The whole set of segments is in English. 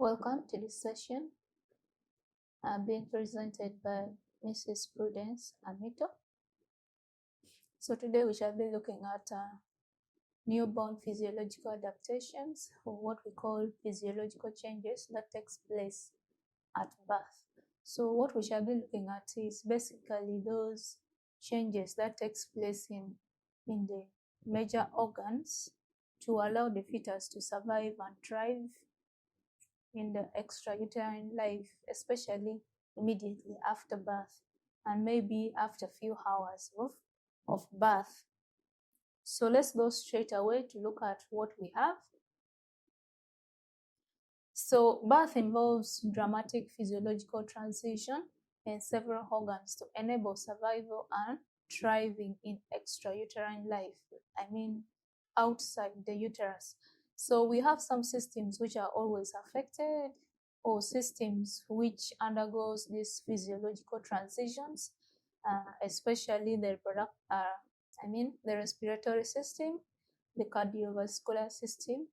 Welcome to this session being presented by Mrs. Prudence Amito. So today we shall be looking at newborn physiological adaptations, or what we call physiological changes that takes place at birth. So what we shall be looking at is basically those changes that takes place in the major organs to allow the fetus to survive and thrive in the extrauterine life, especially immediately after birth and maybe after a few hours of birth. So let's go straight away to look at what we have. So birth involves dramatic physiological transition in several organs to enable survival and thriving in extrauterine life. I mean outside the uterus. So we have some systems which are always affected, or systems which undergoes these physiological transitions, especially the respiratory system, the cardiovascular system,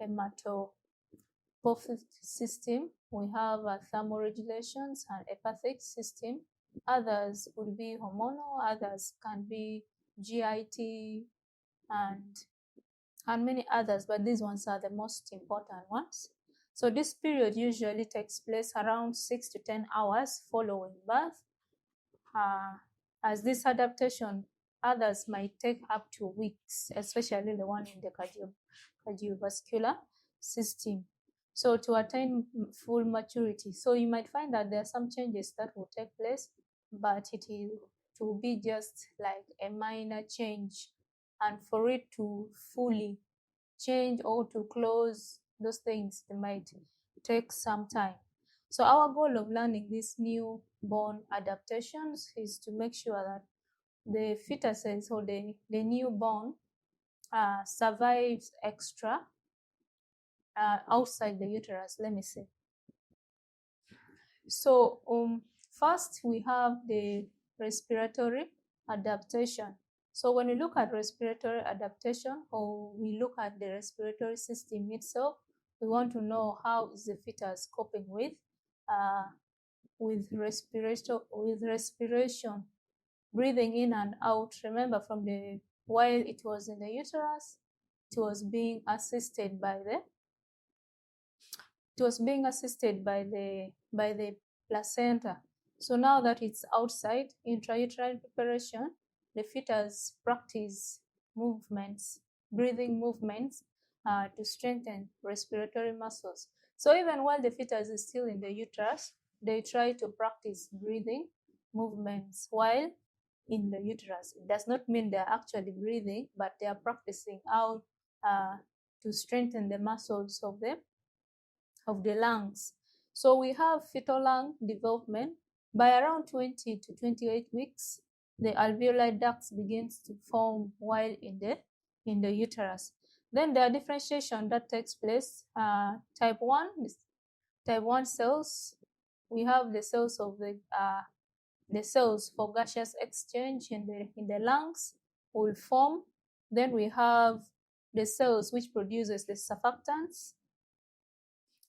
hematophysic system. We have thermoregulations and hepatic system. Others would be hormonal, others can be GIT and many others, but these ones are the most important ones. So this period usually takes place around 6 to 10 hours following birth. As this adaptation, others might take up to weeks, especially the one in the cardiovascular system. So to attain full maturity, so you might find that there are some changes that will take place, but it will be just like a minor change. And for it to fully change or to close those things, they might take some time. So our goal of learning these newborn adaptations is to make sure that the fetuses or the newborn survives outside the uterus, let me say. So first we have the respiratory adaptation. So when we look at respiratory adaptation, or we look at the respiratory system itself, we want to know how is the fetus coping with respiration, breathing in and out. Remember, while it was in the uterus, it was being assisted by the placenta. So now that it's outside, intrauterine preparation, the fetus practice movements, breathing movements to strengthen respiratory muscles. So even while the fetus is still in the uterus, they try to practice breathing movements while in the uterus. It does not mean they're actually breathing, but they are practicing how to strengthen the muscles of the lungs. So we have fetal lung development. By around 20 to 28 weeks, the alveoli ducts begins to form while in the uterus. Then there are differentiation that takes place. Type 1 cells. We have the cells of the cells for gaseous exchange in the lungs will form. Then we have the cells which produces the surfactants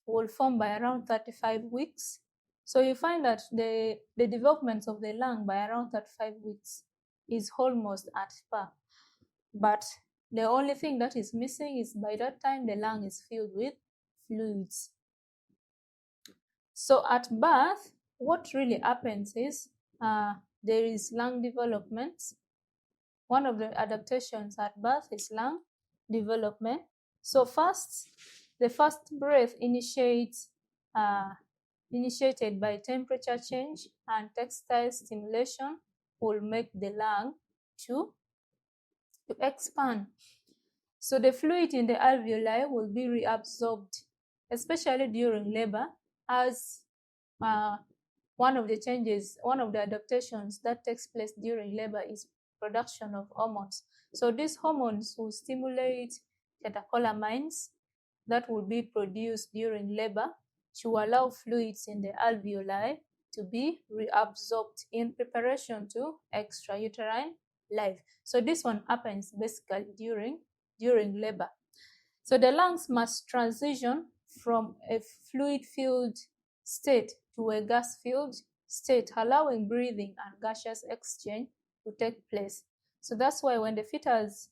will form by around 35 weeks. So you find that the development of the lung by around 35 weeks is almost at par. But the only thing that is missing is by that time the lung is filled with fluids. So at birth, what really happens is there is lung development. One of the adaptations at birth is lung development. So the first breath initiated by temperature change and textile stimulation will make the lung to expand. So the fluid in the alveoli will be reabsorbed, especially during labor, as one of the adaptations that takes place during labor is production of hormones. So these hormones will stimulate catecholamines that will be produced during labor to allow fluids in the alveoli to be reabsorbed in preparation to extrauterine life. So this one happens basically during labor. So the lungs must transition from a fluid-filled state to a gas-filled state, allowing breathing and gaseous exchange to take place. So that's why when the fetus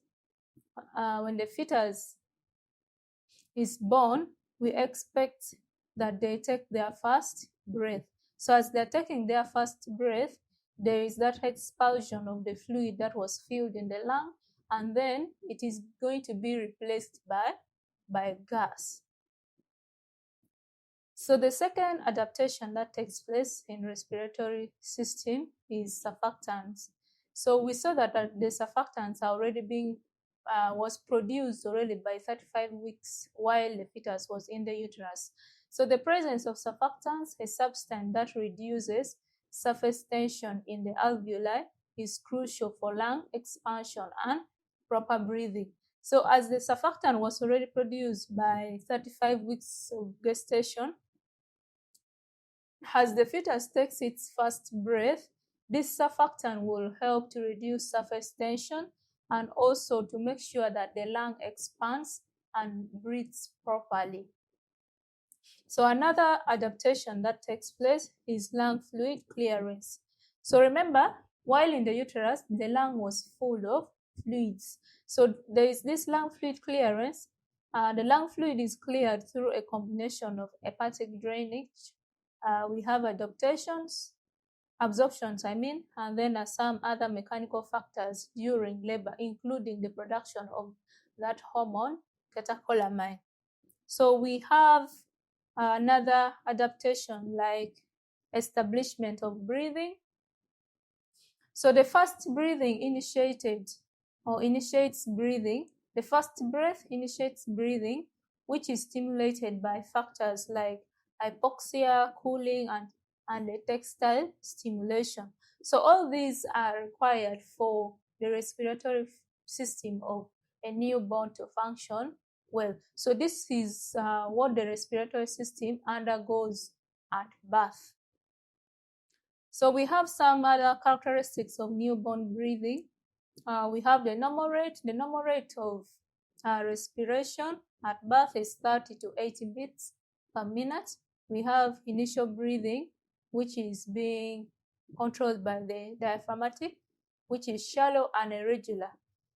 is born, we expect that they take their first breath. So as they're taking their first breath, there is that expulsion of the fluid that was filled in the lung, and then it is going to be replaced by gas. So the second adaptation that takes place in respiratory system is surfactants. So we saw that the surfactants are already was produced already by 35 weeks while the fetus was in the uterus. So the presence of surfactants, a substance that reduces surface tension in the alveoli, is crucial for lung expansion and proper breathing. So as the surfactant was already produced by 35 weeks of gestation, as the fetus takes its first breath, this surfactant will help to reduce surface tension and also to make sure that the lung expands and breathes properly. So another adaptation that takes place is lung fluid clearance. So remember, while in the uterus, the lung was full of fluids. So there is this lung fluid clearance. The lung fluid is cleared through a combination of hepatic drainage. We have absorptions, and then some other mechanical factors during labor, including the production of that hormone, catecholamine. So we have another adaptation like establishment of breathing. So the first breathing initiates breathing. The first breath initiates breathing, which is stimulated by factors like hypoxia, cooling, and the textile stimulation. So all these are required for the respiratory system of a newborn to function well. So this is what the respiratory system undergoes at birth. So we have some other characteristics of newborn breathing. We have the normal rate. The normal rate of respiration at birth is 30 to 80 beats per minute. We have initial breathing, which is being controlled by the diaphragmatic, which is shallow and irregular.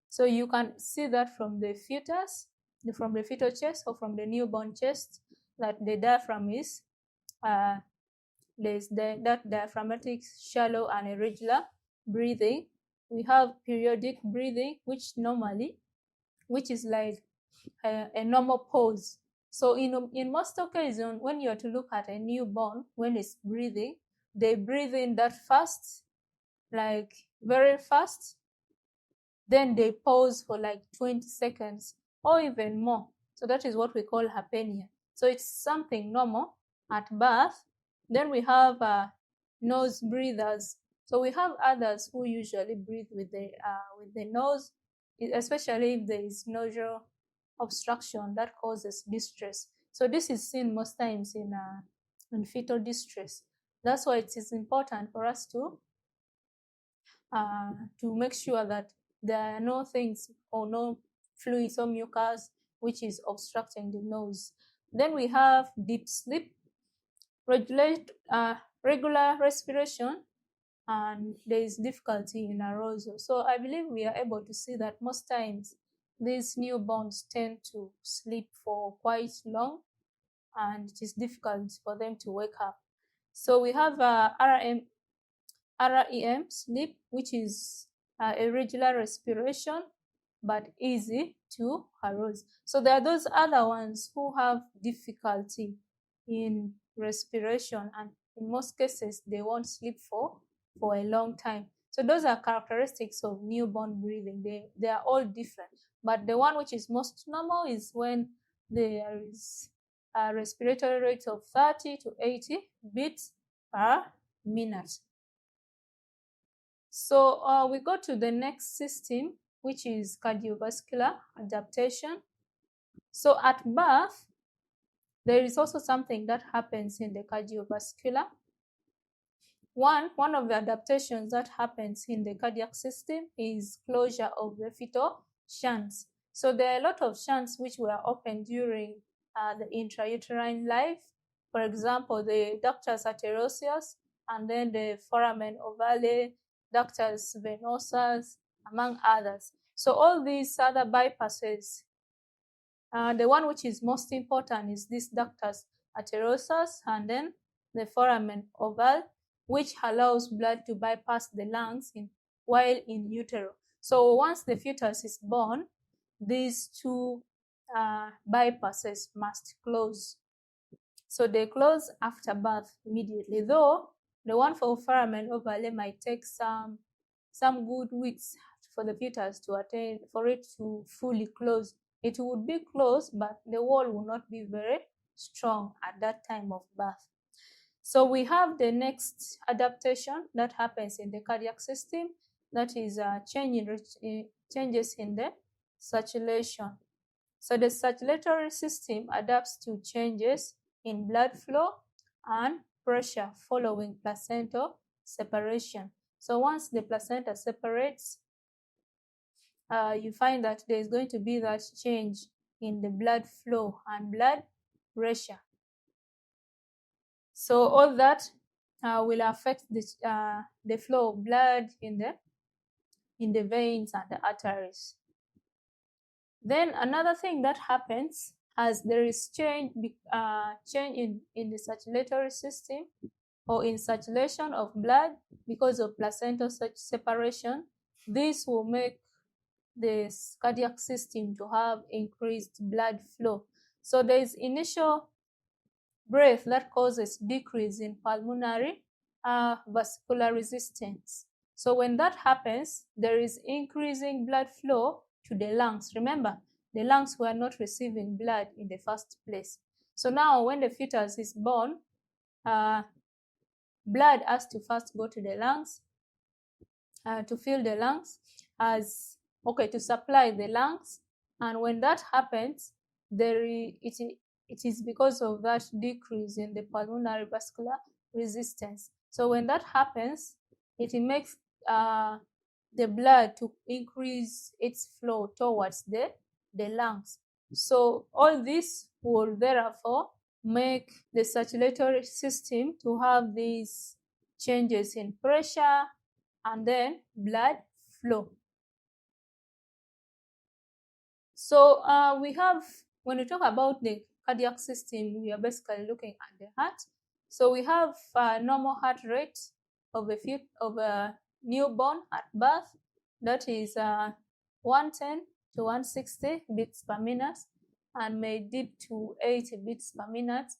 So you can see that from the fetus, from the fetal chest or from the newborn chest, that the diaphragm is there's that diaphragmatic, shallow and irregular breathing. We have periodic breathing, which is like a normal pause. So in most occasions, when you are to look at a newborn, when it's breathing, they breathe in that fast, like very fast. Then they pause for like 20 seconds or even more. So that is what we call apnea. So it's something normal at birth. Then we have nose breathers. So we have others who usually breathe with the nose, especially if there is nasal obstruction that causes distress. So this is seen most times in fetal distress. That's why it is important for us to make sure that there are no things or no fluids or mucus which is obstructing the nose. Then we have deep sleep, regular respiration, and there is difficulty in arousal. So I believe we are able to see that most times these newborns tend to sleep for quite long, and it is difficult for them to wake up. So we have REM sleep, which is irregular respiration but easy to arouse. So there are those other ones who have difficulty in respiration, and in most cases they won't sleep for a long time. So those are characteristics of newborn breathing. They are all different, but the one which is most normal is when there is a respiratory rate of 30 to 80 beats per minute. So we go to the next system, which is cardiovascular adaptation. So at birth, there is also something that happens in the cardiovascular. One of the adaptations that happens in the cardiac system is closure of the fetal shunts. So there are a lot of shunts which were opened during the intrauterine life. For example, the ductus arteriosus, and then the foramen ovale, ductus venosus, among others. So all these other bypasses, the one which is most important is this ductus arteriosus, and then the foramen ovale, which allows blood to bypass the lungs while in utero. So once the fetus is born, these two bypasses must close. So they close after birth immediately, though the one for foramen ovale might take some good weeks for the fetus to attain, for it to fully close. It would be closed, but the wall will not be very strong at that time of birth. So we have the next adaptation that happens in the cardiac system, that is changes in the circulation. So the circulatory system adapts to changes in blood flow and pressure following placental separation. So once the placenta separates, you find that there is going to be that change in the blood flow and blood pressure. So all that will affect the flow of blood in the veins and the arteries. Then another thing that happens as there is change in the circulatory system or in circulation of blood because of placental separation, this will make the cardiac system to have increased blood flow. So there is initial breath that causes decrease in pulmonary vascular resistance. So when that happens, there is increasing blood flow to the lungs. Remember, the lungs were not receiving blood in the first place. So now when the fetus is born, blood has to first go to the lungs to fill the lungs, to supply the lungs. And when that happens, it is because of that decrease in the pulmonary vascular resistance. So when that happens, it makes the blood to increase its flow towards the lungs. So all this will therefore make the circulatory system to have these changes in pressure and then blood flow. So we have, when we talk about the cardiac system, we are basically looking at the heart. So we have a normal heart rate of a newborn at birth, that is 110 to 160 beats per minute, and may dip to 80 beats per minute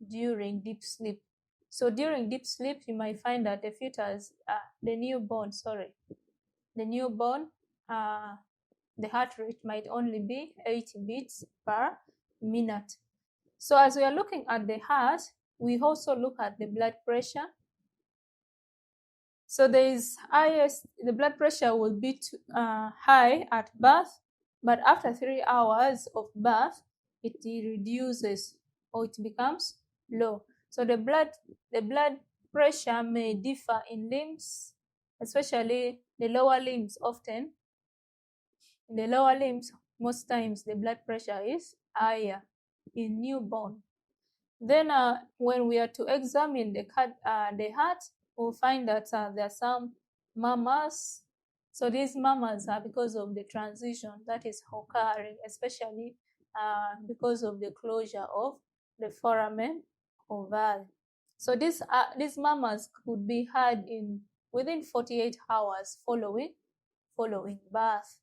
during deep sleep. So during deep sleep, you might find that the fetus, the newborn, the heart rate might only be 80 beats per minute. So as we are looking at the heart, we also look at the blood pressure. So the blood pressure will be high at birth, but after 3 hours of birth, it reduces or it becomes low. So the blood pressure may differ in limbs, especially the lower limbs. Often in the lower limbs, most times the blood pressure is higher in newborn. Then when we are to examine the heart, we'll find that there are some murmurs. So these murmurs are because of the transition that is occurring, especially because of the closure of the foramen ovale. So these murmurs could be heard within 48 hours following birth.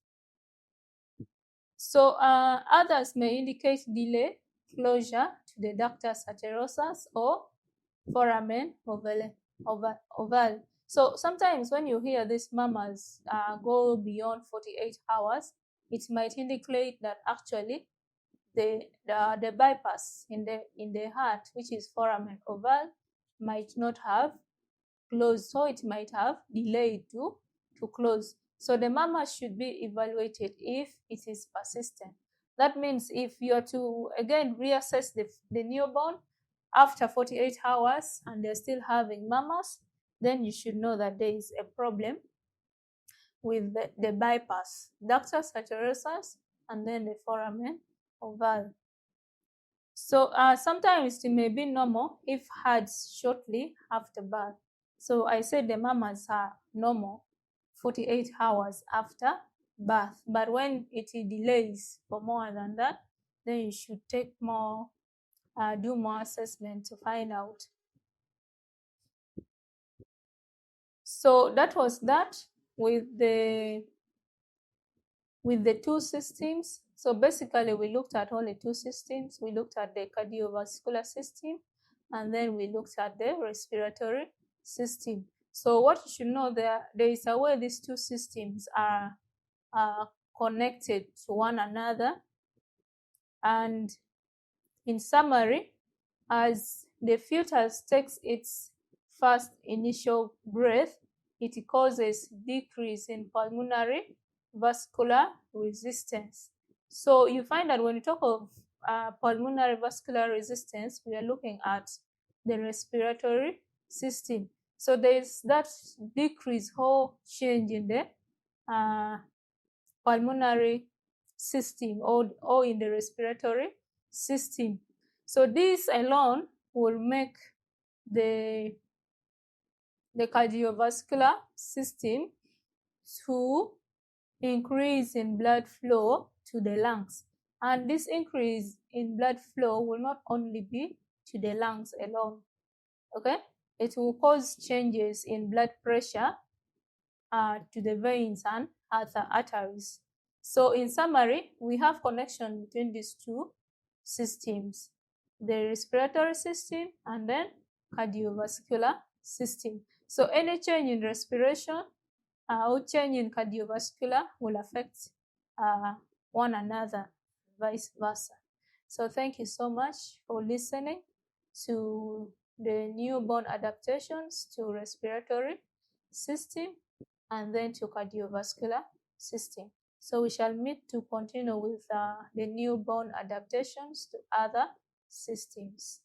So others may indicate delay closure to the ductus arteriosus or foramen ovale. So sometimes when you hear these murmurs go beyond 48 hours, it might indicate that actually the bypass in the heart, which is foramen ovale, might not have closed, so it might have delayed to close. So the murmur should be evaluated if it is persistent. That means if you are to again reassess the newborn after 48 hours and they're still having murmurs, then you should know that there is a problem with the bypass, ductus arteriosus, and then the foramen ovale. So sometimes it may be normal if had shortly after birth. So I said the mammals are normal 48 hours after birth, but when it delays for more than that, then you should take more, do more assessment to find out. So that was that with the two systems. So basically we looked at only two systems. We looked at the cardiovascular system, and then we looked at the respiratory system. So what you should know, there is a way these two systems are connected to one another. And in summary, as the fetus takes its first initial breath, it causes decrease in pulmonary vascular resistance. So you find that when you talk of pulmonary vascular resistance, we are looking at the respiratory system. So there is that decrease or change in the pulmonary system, or in the respiratory system. So this alone will make the cardiovascular system to increase in blood flow to the lungs. And this increase in blood flow will not only be to the lungs alone, okay? It will cause changes in blood pressure to the veins and other arteries. So in summary, we have connection between these two systems, the respiratory system and then cardiovascular system. So any change in respiration or change in cardiovascular will affect one another, vice versa. So thank you so much for listening to the newborn adaptations to respiratory system and then to cardiovascular system. So we shall meet to continue with the newborn adaptations to other systems.